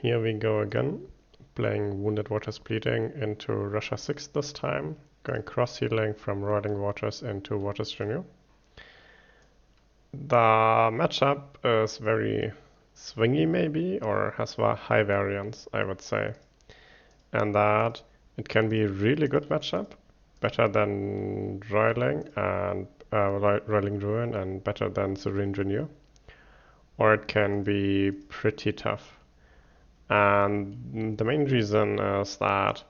here we go again, playing Wounded Waters Bleeding into Russia 6 this time, going cross-healing from Roiling Waters into Waters Renew. The matchup is very swingy maybe, or has high variance, I would say. And that it can be a really good matchup, better than Roiling and Roiling Ruin and better than Serene Renew. Or it can be pretty tough. And the main reason is that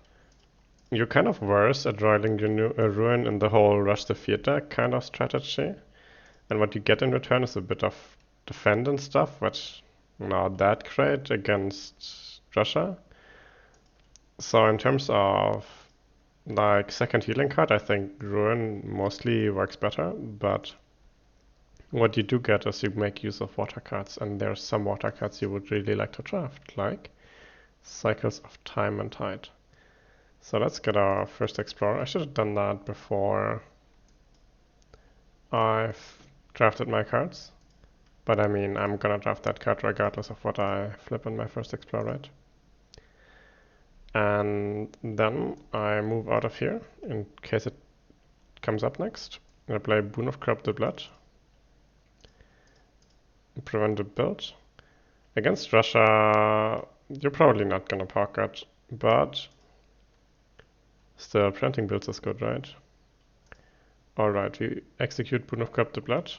you're kind of worse at Roiling Ruin in the whole rush the theater kind of strategy. And what you get in return is a bit of defend and stuff, which not that great against Russia. So in terms of like second healing card, I think Ruin mostly works better, but what you do get is you make use of water cards, and there's some water cards you would really like to draft, like Cycles of Time and Tide. So let's get our first Explorer. I should have done that before I've drafted my cards. But I mean, I'm gonna draft that card regardless of what I flip in my first Explorer, right? And then I move out of here in case it comes up next. I'm gonna play Boon of Crop the Blood. Prevent a build. Against Russia, you're probably not gonna pocket, but still, preventing builds is good, right? Alright, we execute Boon of Crop the Blood.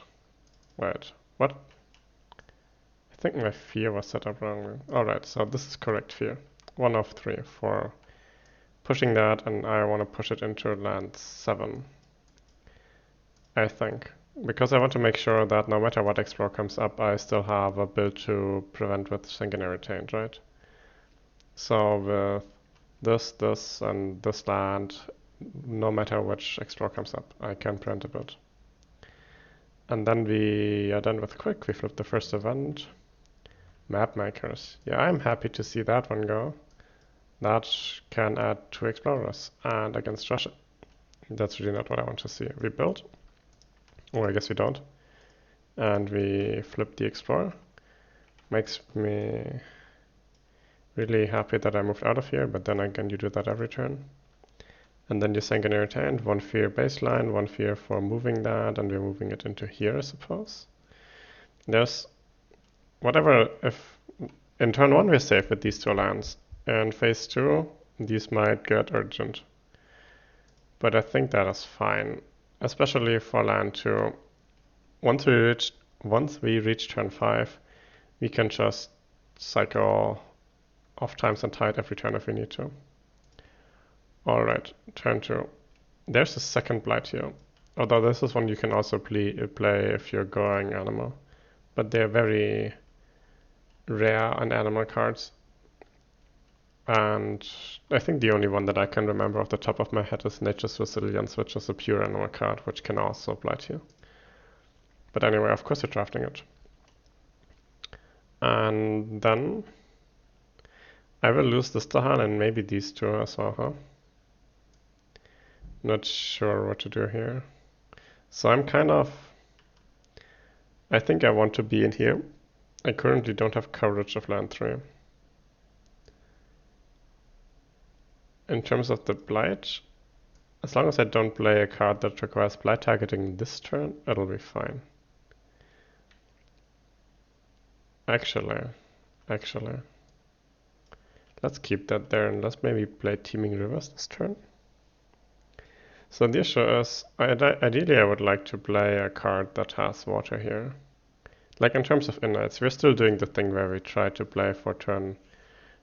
Wait, what? I think my fear was set up wrongly. Alright, so this is correct fear. 1 of 3 for pushing that, and I want to push it into land 7. I think. Because I want to make sure that no matter what Explorer comes up, I still have a build to prevent with Sanguinary Taint, right? So with this, and this land, no matter which Explorer comes up, I can prevent a build. And then we are done with quick. We flip the first event. Map Makers. Yeah, I'm happy to see that one go. That can add 2 Explorers. And against Russia, that's really not what I want to see. We build. Or I guess we don't. And we flip the Explorer. Makes me really happy that I moved out of here, but then again you do that every turn. And then you Sanguinary Taint, 1 fear baseline, 1 fear for moving that, and we're moving it into here, I suppose. There's whatever, if in turn 1 we're safe with these 2 lands. In phase 2, these might get urgent. But I think that is fine. Especially for land 2. Once we reach turn 5, we can just cycle off times and tide every turn if we need to. Alright, turn 2. There's a second blight here. Although this is one you can also play if you're going animal. But they're very rare on animal cards. And I think the only one that I can remember off the top of my head is Nature's Resilience, which is a pure animal card, which can also blight here. But anyway, of course you're drafting it. And then I will lose this Dahan and maybe these 2 as well, huh? Not sure what to do here. So I'm kind of... I think I want to be in here. I currently don't have coverage of land 3. In terms of the blight, as long as I don't play a card that requires blight targeting this turn, it'll be fine. Actually, let's keep that there and let's maybe play Teeming Rivers this turn. So the issue is, ideally I would like to play a card that has water here. Like in terms of innights, we're still doing the thing where we try to play for turn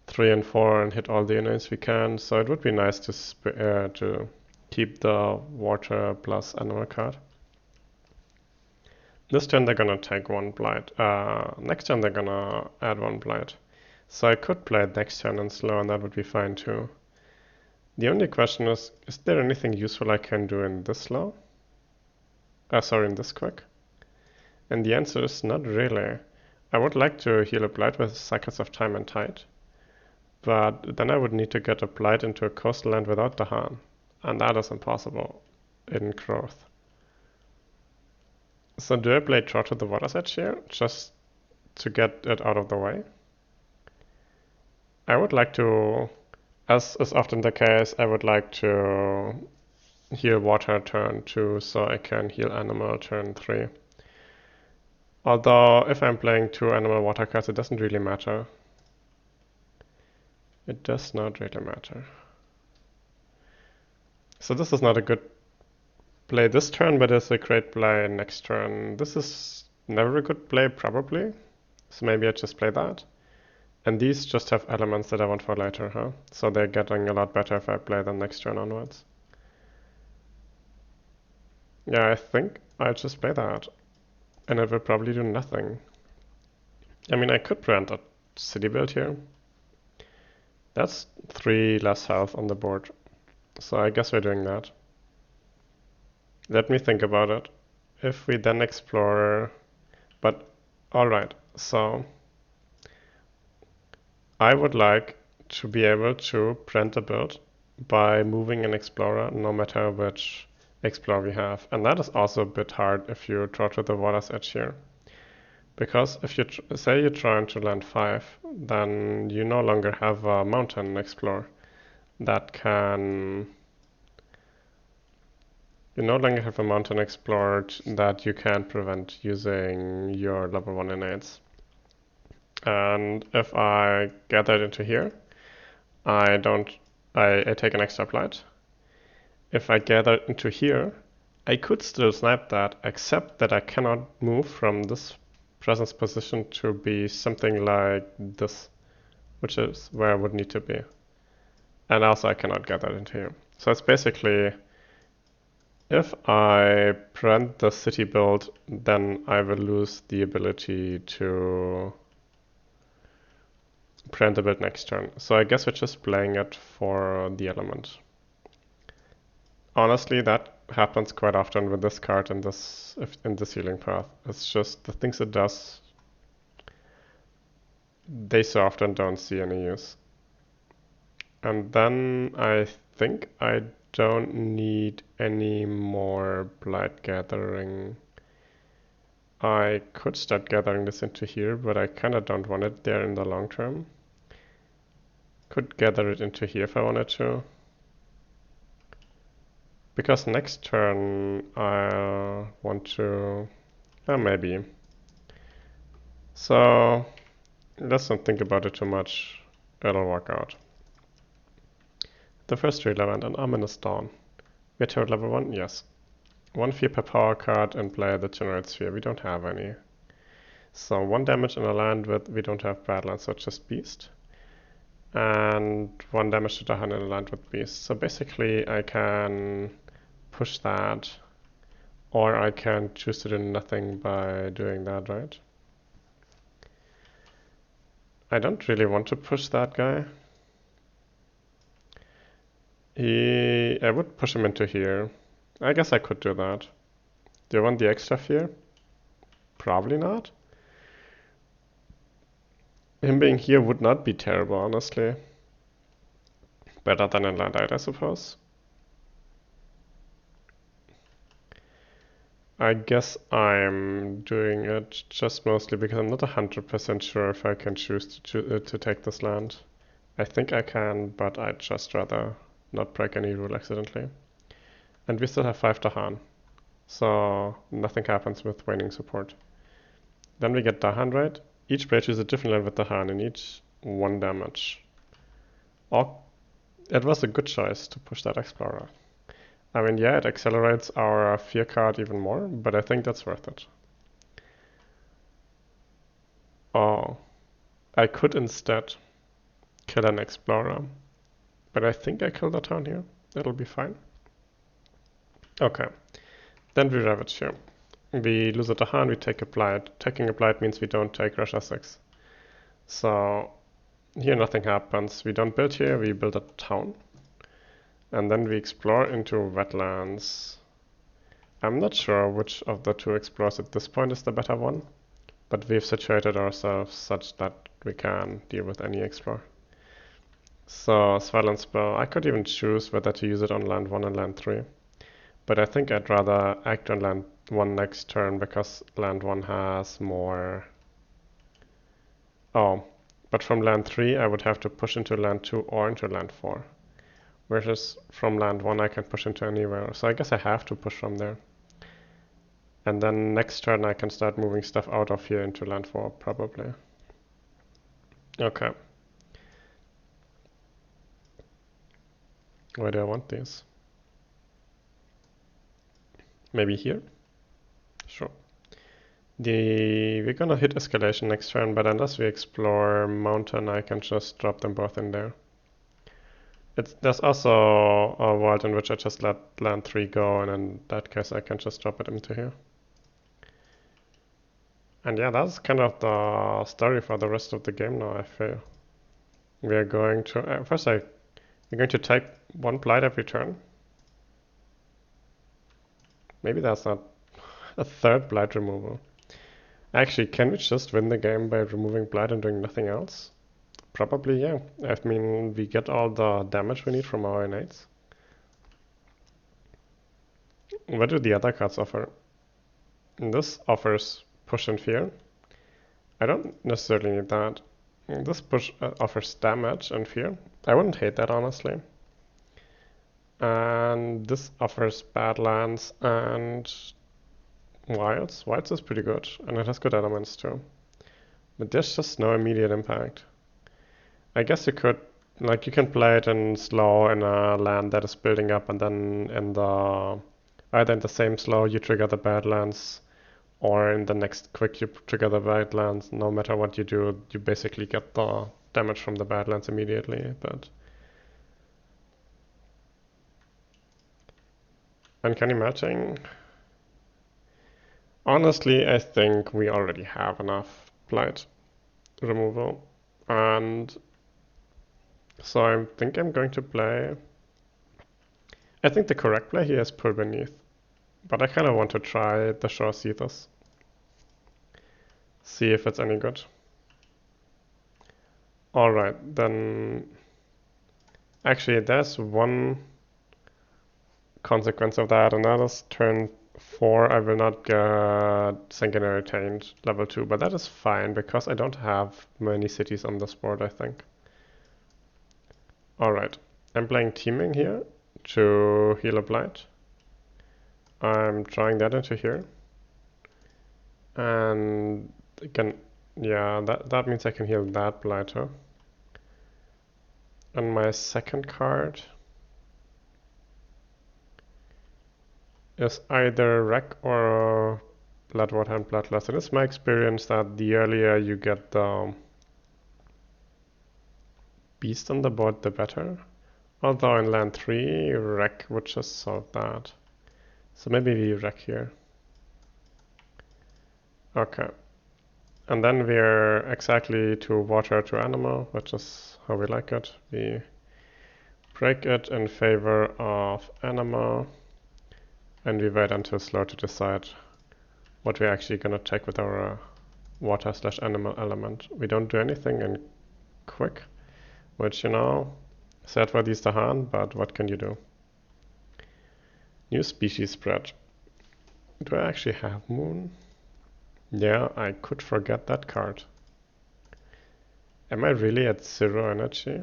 3 and 4 and hit all the innights we can, so it would be nice to keep the water plus animal card. This turn they're gonna take 1 blight. Next turn they're gonna add 1 blight. So I could play it next turn in slow and that would be fine too. The only question is there anything useful I can do in this slow? In this quick? And the answer is not really. I would like to heal a blight with Cycles of Time and Tide. But then I would need to get a blight into a coastal land without the Han. And that is impossible in growth. So do I play Draw to the Water's Edge here, just to get it out of the way? I would like to, as is often the case, I would like to heal water turn 2 so I can heal animal turn 3. Although if I'm playing 2 animal water cards, it doesn't really matter. It does not really matter. So this is not a good play this turn, but it's a great play next turn. This is never a good play, probably. So maybe I just play that. And these just have elements that I want for later, huh? So they're getting a lot better if I play them next turn onwards. Yeah, I think I just play that. And it will probably do nothing. I mean, I could prevent a city build here. That's 3 less health on the board. So I guess we're doing that. Let me think about it. If we then explore... But, alright, so... I would like to be able to prevent a build by moving an explorer, no matter which explorer we have. And that is also a bit hard if you draw to the water's edge here. Because if you say you're trying to land 5, then you no longer have a mountain explorer that can... You no longer have a mountain explorer that you can prevent using your level 1 innate. And if I get that into here, I take an extra blight. If I gather into here, I could still snipe that, except that I cannot move from this presence position to be something like this, which is where I would need to be. And also I cannot get that into here. So it's basically, if I prevent the city build, then I will lose the ability to prevent the build next turn. So I guess we're just playing it for the element. Honestly, that happens quite often with this card in this healing path. It's just the things it does, they so often don't see any use. And then I think I don't need any more blight gathering. I could start gathering this into here, but I kind of don't want it there in the long term. Could gather it into here if I wanted to. Because next turn I want to... maybe. So let's not think about it too much. It'll work out. The first tree event, an ominous dawn. We're turret level 1? Yes. 1 fear per power card and play that generates fear. We don't have any. So 1 damage in a land with... We don't have Badlands, so it's just Beast. And 1 damage to the hand in a land with Beast. So basically I can push that, or I can choose to do nothing by doing that, right? I don't really want to push that guy. I would push him into here. I guess I could do that. Do you want the extra fear? Probably not. Him being here would not be terrible, honestly. Better than in land, I suppose. I guess I'm doing it just mostly because I'm not 100% sure if I can choose to take this land. I think I can, but I'd just rather not break any rule accidentally. And we still have 5 Dahan, so nothing happens with waning support. Then we get Dahan, right? Each bridge is a different land with Dahan, and each 1 damage. Oh, it was a good choice to push that Explorer. I mean, yeah, it accelerates our fear card even more, but I think that's worth it. Oh, I could instead kill an Explorer, but I think I killed the town here. It'll be fine. Okay, then we ravage here. We lose a Dahan, we take a blight. Taking a blight means we don't take Russia 6. So here nothing happens. We don't build here, we build a town. And then we explore into wetlands. I'm not sure which of the 2 explores at this point is the better one, but we've situated ourselves such that we can deal with any explore. So Silent Spell, I could even choose whether to use it on land 1 and land 3. But I think I'd rather act on land 1 next turn because land 1 has more... Oh, But from land 3 I would have to push into land 2 or into land 4. Whereas from land 1 I can push into anywhere. So I guess I have to push from there. And then next turn I can start moving stuff out of here into land 4, probably. Okay. Where do I want these? Maybe here? Sure. We're gonna hit escalation next turn, but unless we explore mountain, I can just drop them both in there. There's also a world in which I just let land 3 go, and in that case I can just drop it into here. And yeah, that's kind of the story for the rest of the game now, I feel. We are going to... we're going to type 1 blight every turn. Maybe that's not a third blight removal. Actually, can we just win the game by removing blight and doing nothing else? Probably, yeah. I mean, we get all the damage we need from our innates. What do the other cards offer? This offers push and fear. I don't necessarily need that. This push offers damage and fear. I wouldn't hate that, honestly. And this offers Badlands and Wilds. Wilds is pretty good, and it has good elements too. But there's just no immediate impact. I guess you could, like, you can play it in slow in a land that is building up, and then in the either in the same slow you trigger the Badlands, or in the next quick you trigger the Badlands. No matter what you do, you basically get the damage from the Badlands immediately. But uncanny matching. Honestly, I think we already have enough blight removal, and so I think I'm going to play... I think the correct play here is Pull Beneath, but I kind of want to try the Shore Seethers. See if it's any good. Alright, then... Actually, there's one consequence of that, and that is turn 4 I will not get Sanguinary Taint level 2, but that is fine because I don't have many cities on this board, I think. Alright, I'm playing Teaming here to heal a blight. I'm drawing that into here. And yeah, that means I can heal that blighter. And my second card is either Wreck or Bloodwater and Bloodlust. And it's my experience that the earlier you get the beast on the board, the better. Although in land 3, Wreck would just solve that. So maybe we Wreck here. Okay. And then we're exactly to water to animal, which is how we like it. We break it in favor of animal, and we wait until slow to decide what we're actually gonna take with our water/animal element. We don't do anything in quick, which, you know, sad for these Dahan, but what can you do? New species spread. Do I actually have Moon? Yeah, I could forget that card. Am I really at 0 energy?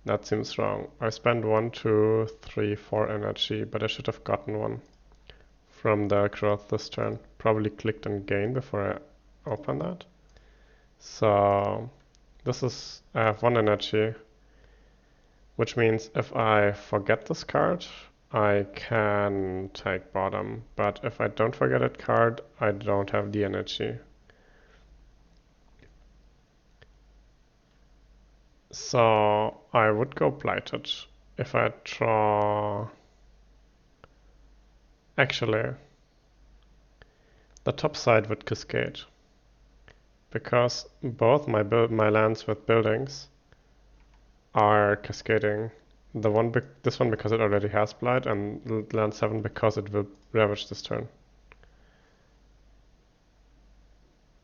That seems wrong. I spent 1, 2, 3, 4 energy, but I should have gotten one from the growth this turn. Probably clicked and gain before I open that. So this is, I have 1 energy, which means if I forget this card, I can take bottom, but if I don't forget that card, I don't have the energy. So I would go Blighted. If I draw... Actually, the top side would Cascade, because both my lands with buildings are cascading. This one because it already has Blight, and land 7 because it will Ravage this turn.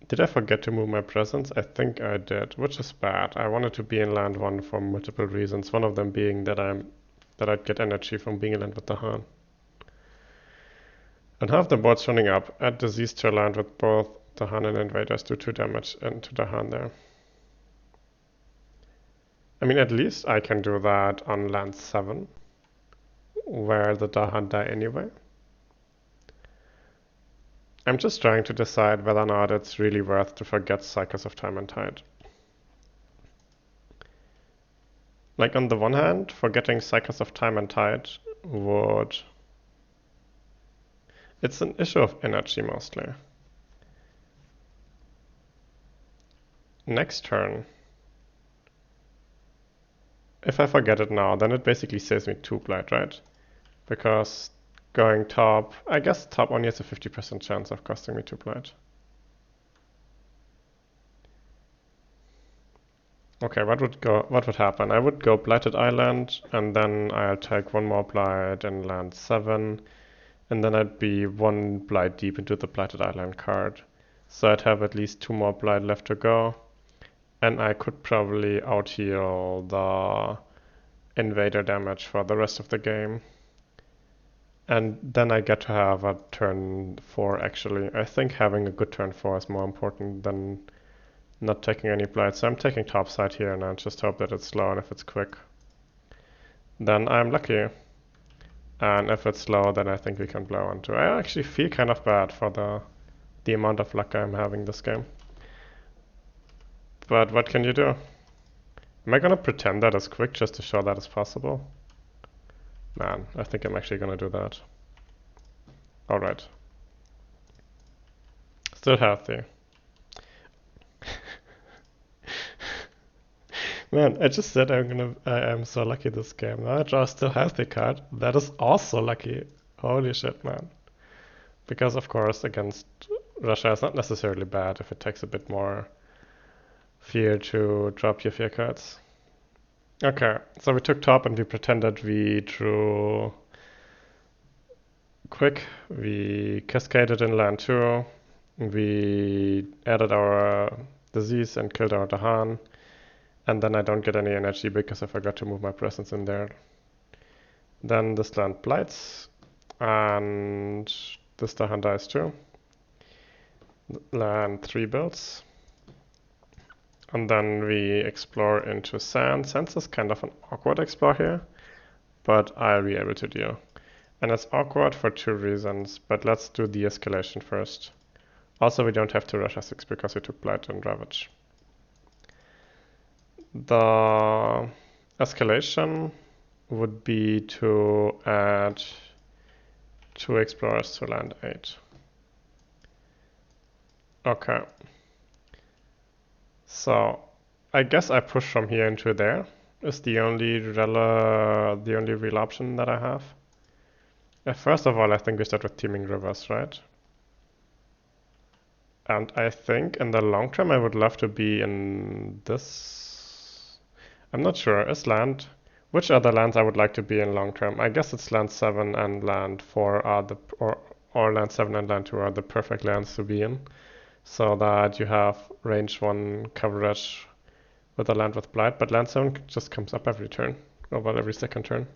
Did I forget to move my presence? I think I did, which is bad. I wanted to be in land 1 for multiple reasons, one of them being that I'd get energy from being in land with Dahan. And half the board's running up. Add disease to land with both Dahan and Invaders, do 2 damage into Dahan there. I mean, at least I can do that on land 7, where the Dahan die anyway. I'm just trying to decide whether or not it's really worth to forget Cycles of Time and Tide. Like, on the one hand, forgetting Cycles of Time and Tide would... It's an issue of energy, mostly. Next turn, if I forget it now, then it basically saves me 2 blight, right? Because going top, I guess top only has a 50% chance of costing me 2 blight. Okay, what would happen? I would go Blighted Island, and then I'll take 1 more blight in land 7, and then I'd be 1 blight deep into the Blighted Island card. So I'd have at least 2 more blight left to go, and I could probably out-heal the invader damage for the rest of the game. And then I get to have a turn 4 actually. I think having a good turn 4 is more important than not taking any blight. So I'm taking topside here and I just hope that it's slow, and if it's quick, then I'm lucky. And if it's slow, then I think we can blow onto. I actually feel kind of bad for the amount of luck I'm having this game. But what can you do? Am I gonna pretend that it's quick just to show that it's possible? Man, I think I'm actually gonna do that. Alright. Still healthy. Man, I just said I am so lucky this game. Now I draw a still healthy card. That is also lucky. Holy shit, man. Because of course against Russia it's not necessarily bad if it takes a bit more fear to drop your fear cards. Okay, so we took top and we pretended we drew quick. We cascaded in land 2. We added our disease and killed our Dahan. And then I don't get any energy because I forgot to move my presence in there. Then this land blights, and this Dahan dies too. Land 3 builds. And then we explore into sand. Sand is kind of an awkward explore here, but I'll be able to deal. And it's awkward for 2 reasons, but let's do the escalation first. Also, we don't have to rush S6 because we took blight and ravage. The escalation would be to add 2 explorers to land 8. Okay. So I guess I push from here into there is the only real option that I have. First of all, I think we start with teaming rivers, right? And I think in the long term I would love to be in this. I'm not sure. Is land? Which other lands I would like to be in long term? I guess it's land 7 and land 4 are or land 7 and land 2 are the perfect lands to be in. So that you have range 1 coverage with a land with blight, but land 7 just comes up every turn, over every second turn.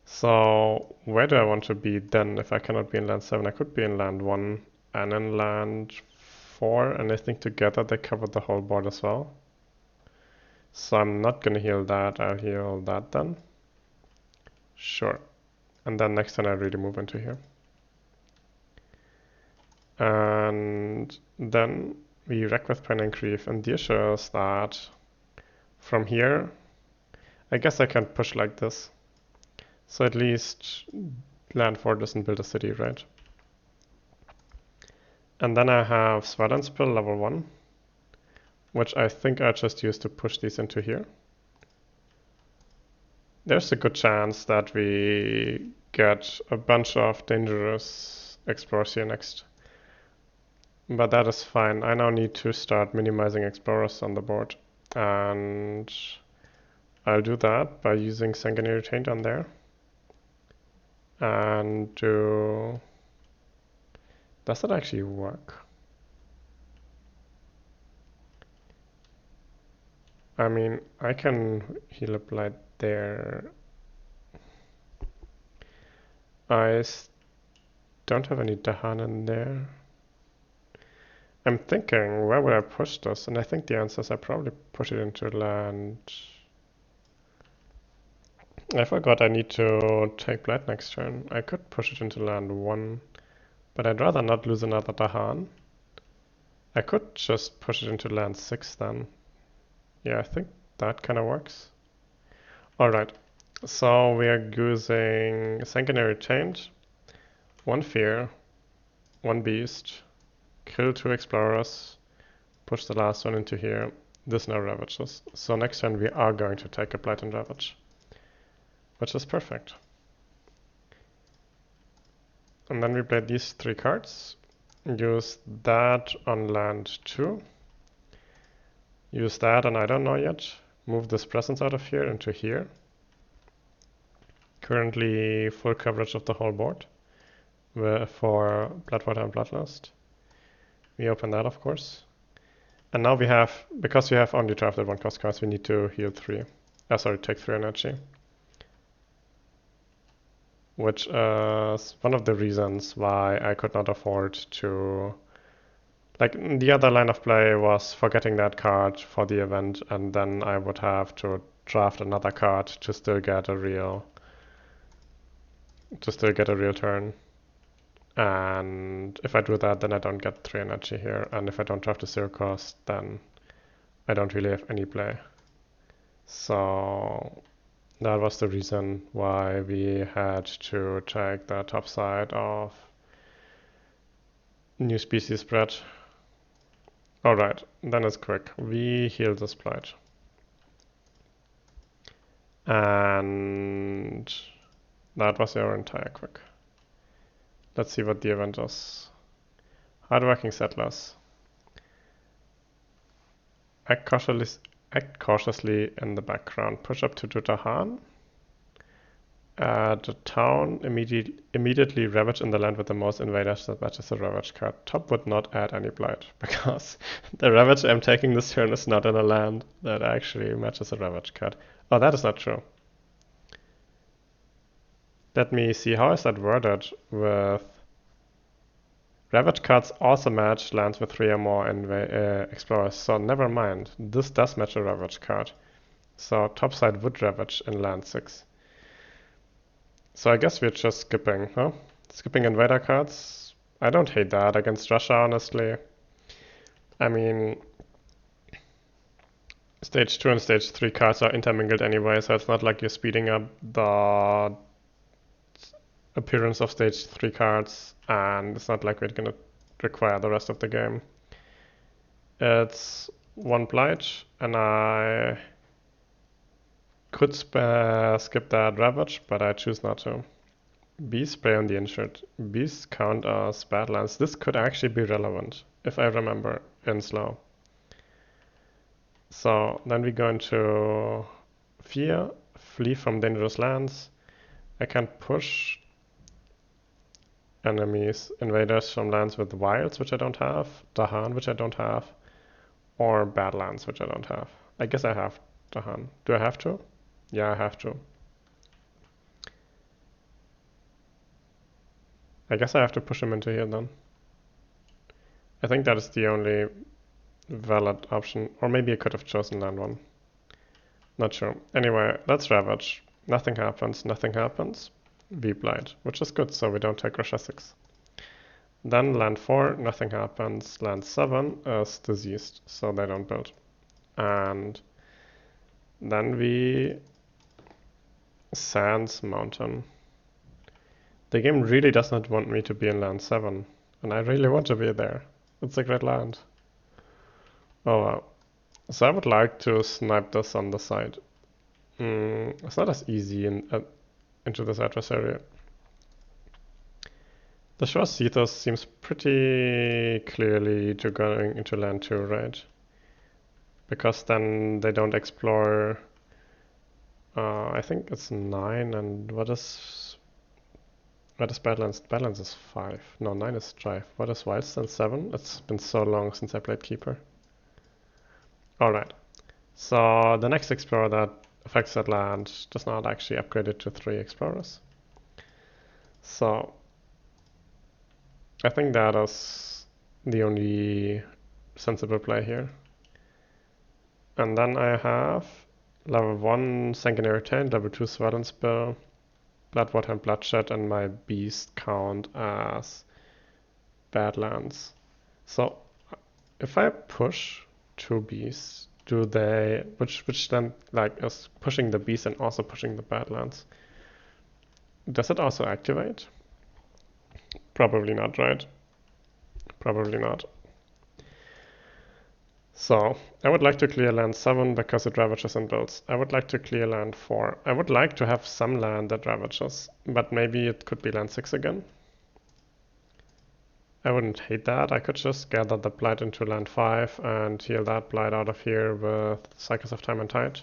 So where do I want to be then if I cannot be in land 7? I could be in land 1 and in land 4, and I think together they cover the whole board as well. So I'm not gonna heal that, I'll heal that then. Sure. And then next turn I really move into here. And then we wreck with Pen and Grief, and the issue is that from here, I guess I can push like this. So at least land 4 doesn't build a city, right? And then I have Sweat Spill level 1, which I think I just use to push these into here. There's a good chance that we get a bunch of dangerous explorers here next. But that is fine. I now need to start minimizing explorers on the board. And I'll do that by using Sanguinary Taint on there. And do... Does that actually work? I mean, I can heal a blight there. I don't have any Dahan in there. I'm thinking, where would I push this? And I think the answer is I probably push it into land. I forgot I need to take blight next turn. I could push it into land 1, but I'd rather not lose another Dahan. I could just push it into land 6 then. Yeah, I think that kind of works. Alright, so we are using Sanguinary Taint, 1 Fear, 1 Beast, kill 2 Explorers, push the last one into here. This now Ravages. So next turn we are going to take a Blight and Ravage, which is perfect. And then we play these 3 cards. Use that on land 2. Use that, and I don't know yet. Move this presence out of here into here. Currently full coverage of the whole board for Bloodwater and Bloodlust. We open that, of course. And now we have, because we have only drafted 1 cost cards, we need to heal 3. Take 3 energy. Which is one of the reasons why I could not afford to... Like, the other line of play was forgetting that card for the event, and then I would have to draft another card to still get a real turn. And if I do that, then I don't get 3 energy here, and if I don't draft a 0 cost, then I don't really have any play. So that was the reason why we had to take the top side of new species spread. Alright, then it's quick. We heal this blight. And that was our entire quick. Let's see what the event is. Hardworking settlers. Act cautiously in the background. Push up to Dutahan. Add a town. Immediately ravage in the land with the most invaders that matches a ravage card. Top would not add any blight because the ravage I'm taking this turn is not in a land that actually matches a ravage card. Oh, that is not true. Let me see, how is that worded with... Ravage cards also match lands with 3 or more explorers, so never mind. This does match a Ravage card. So topside would Ravage in land 6. So I guess we're just skipping, huh? Skipping invader cards. I don't hate that against Russia, honestly. I mean... Stage 2 and Stage 3 cards are intermingled anyway, so it's not like you're speeding up the appearance of Stage 3 cards, and it's not like we're gonna require the rest of the game. It's 1 blight, and I could skip that Ravage, but I choose not to. Beast spray on the injured. Beasts count as badlands. This could actually be relevant, if I remember, in slow. So then we go into Fear, flee from dangerous lands. I can push enemies, invaders from lands with wilds, which I don't have, Dahan, which I don't have, or badlands, which I don't have. I guess I have Dahan. Do I have to? Yeah, I have to. I guess I have to push him into here then. I think that is the only valid option, or maybe I could have chosen land 1. Not sure. Anyway, let's ravage. Nothing happens, nothing happens. We blight, which is good, so we don't take Russia 6. Then land 4, nothing happens. Land 7 is diseased, so they don't build. And then we Sands Mountain. The game really does not want me to be in land 7, and I really want to be there. It's a great land. Oh wow. So I would like to snipe this on the side. It's not as easy into this adversary. The Shore Seethers seems pretty clearly to going into land 2, right? Because then they don't explore... I think it's 9, and what is Badlands? Badlands is 5. No, 9 is Drive. What is Wildstone? 7? It's been so long since I played Keeper. Alright. So the next explorer that affects that land does not actually upgrade it to 3 explorers. So I think that is the only sensible play here. And then I have level 1 Sanguinary Taint, level 2 Swell and Spill, Bloodwater and Bloodshed, and my beast count as Badlands. So if I push 2 beasts, do they, which then like is pushing the beast and also pushing the Badlands, does it also activate? Probably not, right? Probably not. So, I would like to clear land 7 because it ravages and builds. I would like to clear land 4. I would like to have some land that ravages, but maybe it could be land 6 again. I wouldn't hate that. I could just gather the blight into land 5 and heal that blight out of here with Cycles of Time and Tide.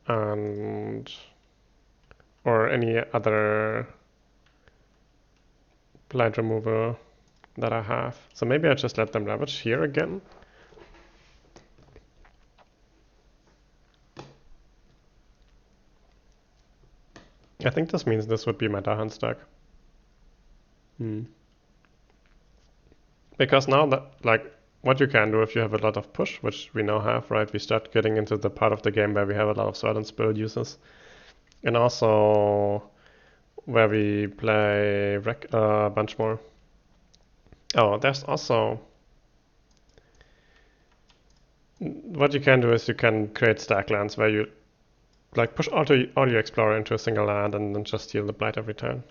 And or any other blight removal that I have. So maybe I just let them ravage here again. I think this means this would be my Dahan stack. Because now that, like, what you can do if you have a lot of push, which we now have, right? We start getting into the part of the game where we have a lot of Sword and Spill uses. And also where we play a bunch more. Oh, there's also... What you can do is you can create stack lands where you like push all your Explorer into a single land and then just heal the blight every turn.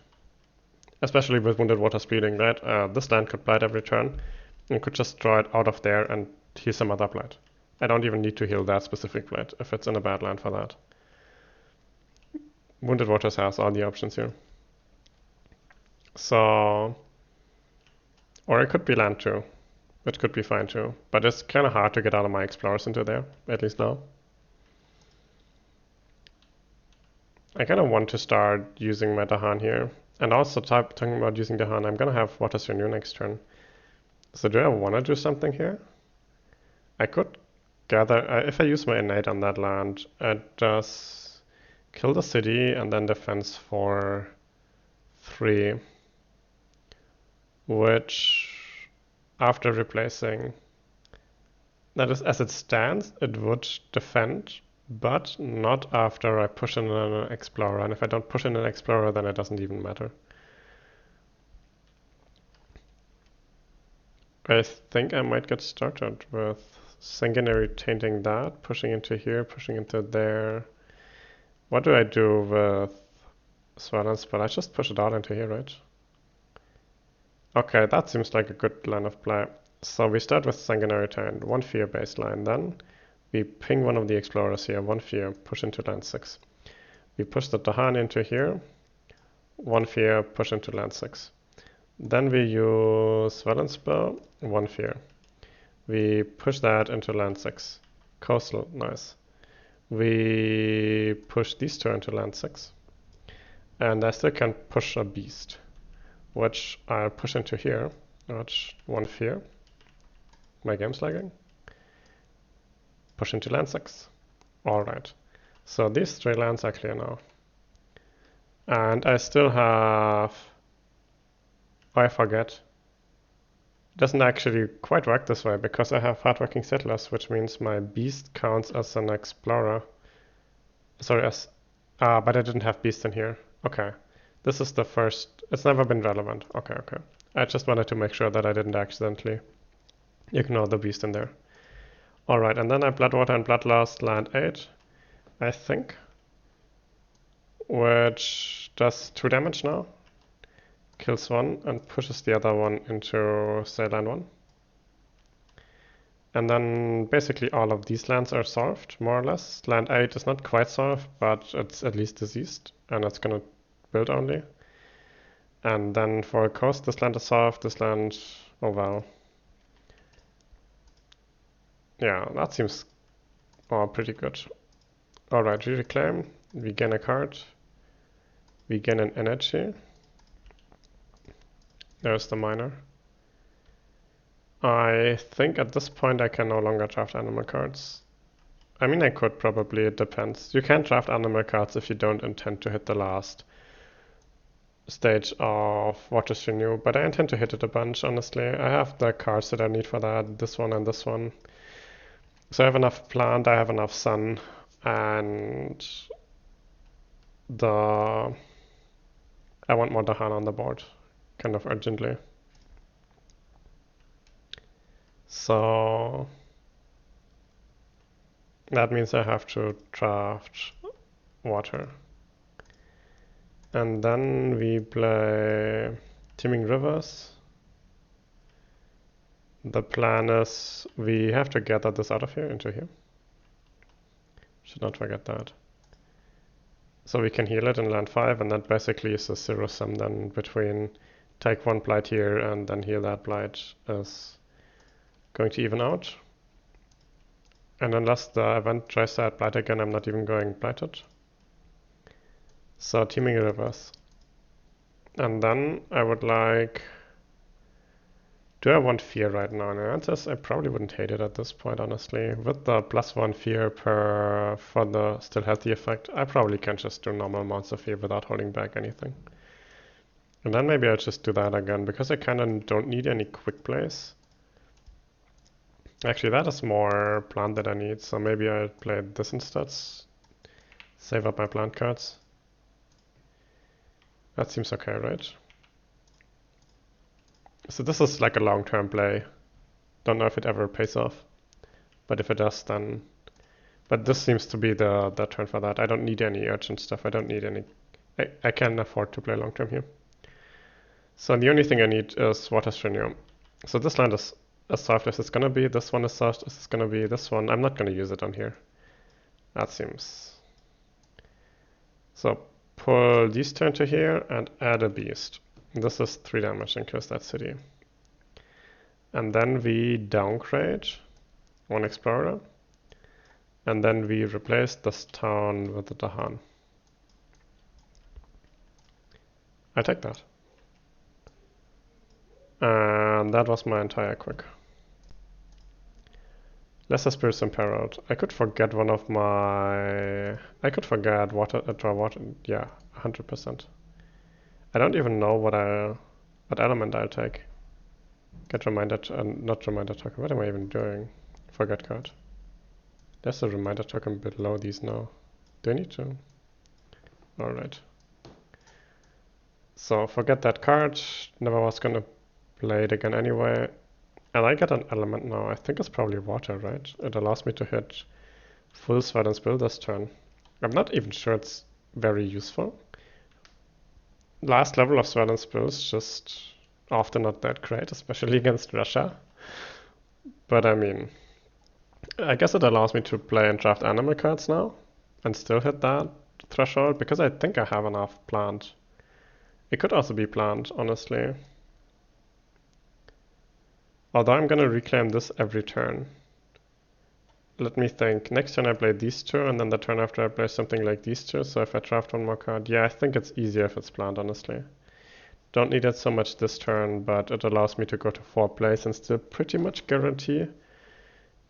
Especially with Wounded Water Speeding, right? This land could blight every turn. You could just draw it out of there and heal some other blight. I don't even need to heal that specific blight if it's in a bad land for that. Wounded Waters has all the options here. So... Or it could be land 2. It could be fine too. But it's kind of hard to get all of my Explorers into there, at least now. I kind of want to start using my Dahan here. And also talking about using Dahan, I'm going to have Water's Renew next turn. So do I want to do something here? I could gather... if I use my Innate on that land, it does kill the city and then defense for 3. Which, after replacing... That is, as it stands, it would defend, but not after I push in an Explorer. And if I don't push in an Explorer, then it doesn't even matter. I think I might get started with Sanguinary Tainting that, pushing into here, pushing into there. What do I do with Swell and Spell? I just push it out into here, right? Okay, that seems like a good line of play. So we start with Sanguinary Taint, 1 fear baseline, then we ping one of the Explorers here, 1 fear, push into land 6. We push the Dahan into here, 1 fear, push into land 6. Then we use Swell and Spell, 1 fear. We push that into land 6. Coastal, nice. We push these 2 into land 6. And I still can push a beast, which I'll push into here, which 1 fear. My game's lagging. Push into land 6. Alright. So these 3 lands are clear now. And I still have... Oh, I forget. It doesn't actually quite work this way, because I have hardworking settlers, which means my beast counts as an explorer. Sorry, as... but I didn't have beast in here. Okay. This is the first... It's never been relevant. Okay, okay. I just wanted to make sure that I didn't accidentally ignore the beast in there. Alright, and then I Bloodwater and Bloodlust land 8, I think. Which does 2 damage now. Kills 1 and pushes the other one into, say, land 1. And then basically all of these lands are solved, more or less. Land 8 is not quite solved, but it's at least diseased, and it's gonna build only. And then for a coast, this land is solved, this land... Oh wow. Yeah, that seems pretty good. Alright, we reclaim, we gain a card, we gain an energy. There's the miner. I think at this point I can no longer draft animal cards. I mean, I could probably, it depends. You can't draft animal cards if you don't intend to hit the last stage of Waters Renew, but I intend to hit it a bunch, honestly. I have the cards that I need for that, this one and this one. So I have enough plant, I have enough sun, and I want more Dahan on the board, kind of urgently. So that means I have to draft water. And then we play Teeming Rivers. The plan is we have to gather this out of here into here. Should not forget that. So we can heal it in land 5, and that basically is a zero sum then between take one blight here and then heal that blight is going to even out. And unless the event tries to add blight again, I'm not even going blighted. So Teeming Rivers. And then I would like... Do I want fear right now? And the answer is I probably wouldn't hate it at this point, honestly. With the +1 fear for the still healthy effect, I probably can just do normal amounts of fear without holding back anything. And then maybe I'll just do that again, because I kind of don't need any quick plays. Actually, that is more plant that I need, so maybe I'll play this instead. Save up my plant cards. That seems okay, right? So this is like a long-term play. Don't know if it ever pays off. But if it does, then... But this seems to be the turn for that. I don't need any urgent stuff. I don't need any... I can afford to play long-term here. So the only thing I need is Waters Renew. So this land is as soft as it's gonna be. This one is soft as it's gonna be. This one, I'm not gonna use it on here. That seems... So pull these two into here and add a beast. This is 3 damage and kills that city. And then we downgrade one explorer. And then we replace this town with the Dahan. I take that. And that was my entire quick. Lesser Spirits Imperiled. I could forget one of my... I could forget water, draw water. Yeah, 100%. I don't even know what element I'll take. Get reminder, not reminder token. What am I even doing? Forget card. There's a reminder token below these now. Do I need to? Alright. So forget that card. Never was gonna play it again anyway. And I get an element now. I think it's probably water, right? It allows me to hit full Sweat and Spill this turn. I'm not even sure it's very useful. Last level of Sweat and Spill is just often not that great, especially against Russia. But I mean, I guess it allows me to play and draft animal cards now and still hit that threshold because I think I have enough plant. It could also be plant, honestly. Although I'm gonna reclaim this every turn. Let me think. Next turn I play these two, and then the turn after I play something like these two. So if I draft one more card, yeah, I think it's easier if it's plant, honestly. Don't need it so much this turn, but it allows me to go to 4 plays and still pretty much guarantee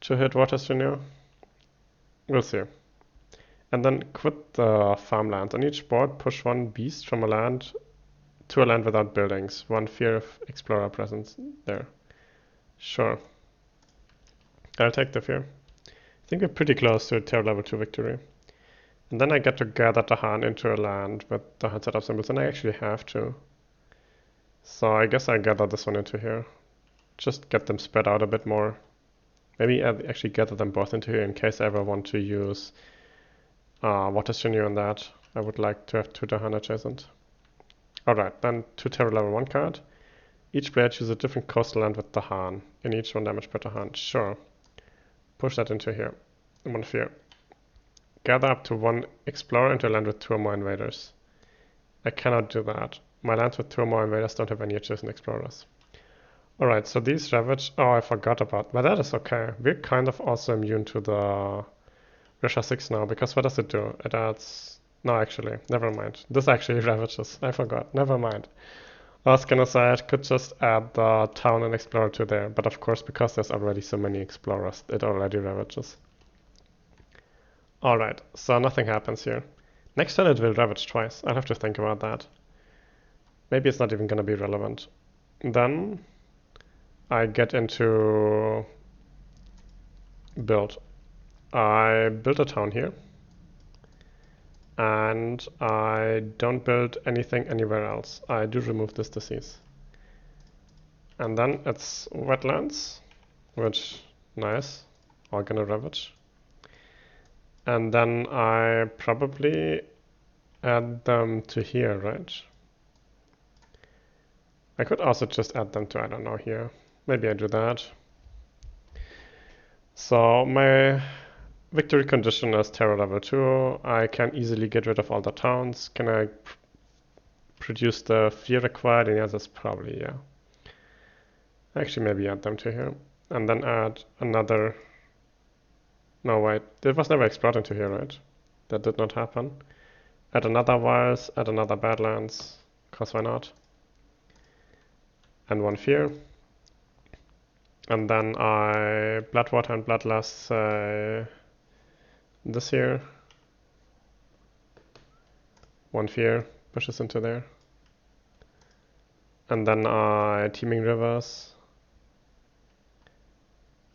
to hit Waters Renew. We'll see. And then quit the farmland. On each board, push 1 beast from a land to a land without buildings. 1 fear of explorer presence there. Sure. I'll take the fear. I think we're pretty close to a tier level 2 victory. And then I get to gather Dahan into a land with Dahan setup symbols, and I actually have to. So I guess I gather this one into here. Just get them spread out a bit more. Maybe I actually gather them both into here in case I ever want to use Waters Renew on that. I would like to have 2 Dahan adjacent. Alright, then 2 terror level 1 card. Each player chooses a different coastal land with Dahan. In each 1 damage per Dahan. Sure. Push that into here. 1 fear. Gather up to 1 explorer into a land with 2 or more invaders. I cannot do that. My lands with 2 or more invaders don't have any adjacent explorers. Alright, so these Ravage... Oh, I forgot about... But that is okay. We're kind of also immune to the Russia 6 now, because what does it do? It adds... No, actually, never mind. This actually Ravages. I forgot. Never mind. I was gonna say I could just add the town and explorer to there, but of course, because there's already so many explorers, it already Ravages. Alright, so nothing happens here. Next turn it will Ravage twice. I'll have to think about that. maybe it's not even gonna be relevant. Then I get into build. I build a town here, and I don't build anything anywhere else. I do remove this disease. And then it's wetlands, which, nice, organo ravage. And then I probably add them to here, right? I could also just add them to, I don't know, here. Maybe I do that. So my victory condition is terror level 2. I can easily get rid of all the towns. Can I produce the fear required? And yeah, that's probably, yeah. Actually, maybe add them to here. And then add another... No, wait. It was never explored into here, right? That did not happen. Add another wilds, add another badlands. Cause why not? And one fear. And then I bloodwater and bloodlust this here. One fear pushes into there. And then I teeming rivers.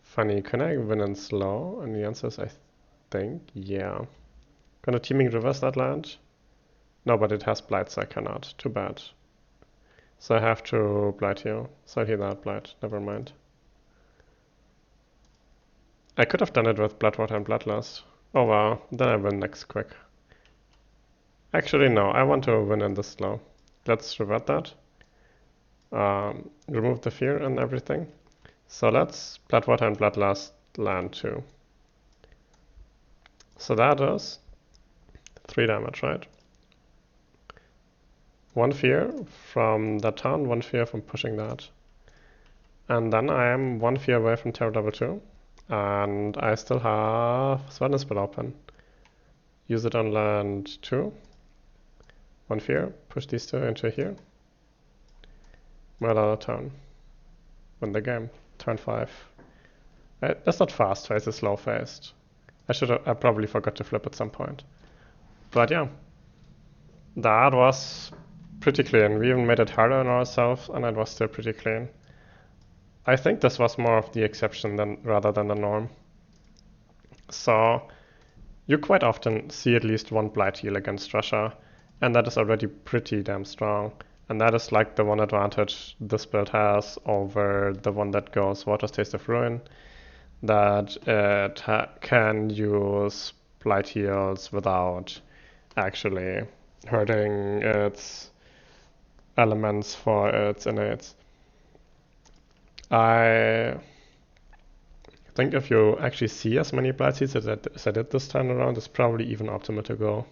Funny, can I win in slow? And the answer is I think, yeah. Gonna teeming rivers that land? No, but it has blight, so I cannot. Too bad. So I have to blight here. So I hear that blight, never mind. I could have done it with bloodwater and bloodlust. Oh well, then I win next quick. Actually no, I want to win in this slow. Let's revert that. Remove the fear and everything. So let's bloodwater and bloodlust land 2. So that is 3 damage, right? 1 fear from that town, 1 fear from pushing that. And then I am 1 fear away from terror level 2. And I still have Sweetness Spell open. Use it on land 2. 1 fear, push these 2 into here. Murder the town. Win the game. Turn 5. That's not fast phase, it's slow phased. I probably forgot to flip at some point. But yeah. That was pretty clean. We even made it harder on ourselves and it was still pretty clean. I think this was more of the exception rather than the norm. So you quite often see at least one blight heal against Russia, and that is already pretty damn strong. And that is like the one advantage this build has over the one that goes Water's Taste of Ruin, that it can use blight heals without actually hurting its elements for its innates. I think if you actually see as many blight seeds as I did this time around, it's probably even optimal to go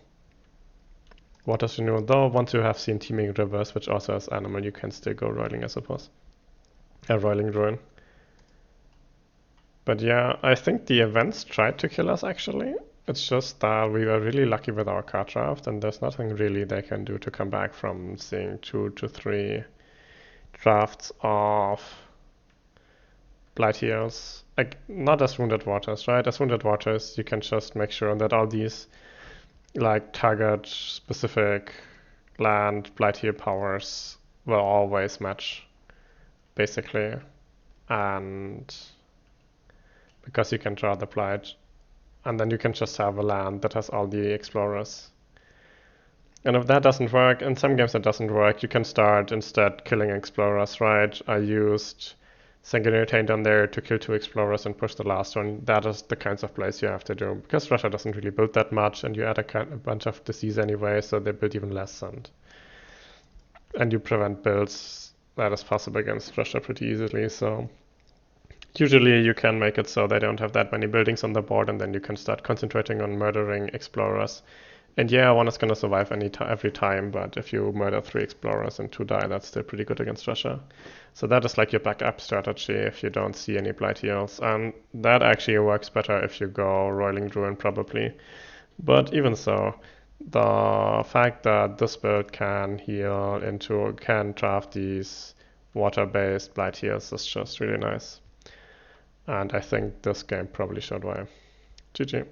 Water's Renew. Though once you have seen Teeming Rivers, which also has animal, you can still go Roiling, I suppose. Roiling Ruin. But yeah, I think the events tried to kill us actually. It's just that we were really lucky with our card draft, and there's nothing really they can do to come back from seeing 2 to 3 drafts of blight heals. Like, not as Wounded Waters, right? As Wounded Waters, you can just make sure that all these like target specific land blight heal powers will always match, basically. And because you can draw the blight, and then you can just have a land that has all the explorers. And if that doesn't work, in some games that doesn't work, you can start instead killing explorers, right? I used Sanguinary Taint on there to kill 2 explorers and push the last one. That is the kinds of plays you have to do. Because Russia doesn't really build that much, and you add a bunch of disease anyway, so they build even less, and you prevent builds that is possible against Russia pretty easily, so usually you can make it so they don't have that many buildings on the board, and then you can start concentrating on murdering explorers. And yeah, one is gonna survive every time, but if you murder 3 explorers and 2 die, that's still pretty good against Russia. So that is like your backup strategy if you don't see any blight heals. And that actually works better if you go Roiling Ruin probably. But even so, the fact that this build can draft these water-based blight heals is just really nice. And I think this game probably showed why. GG.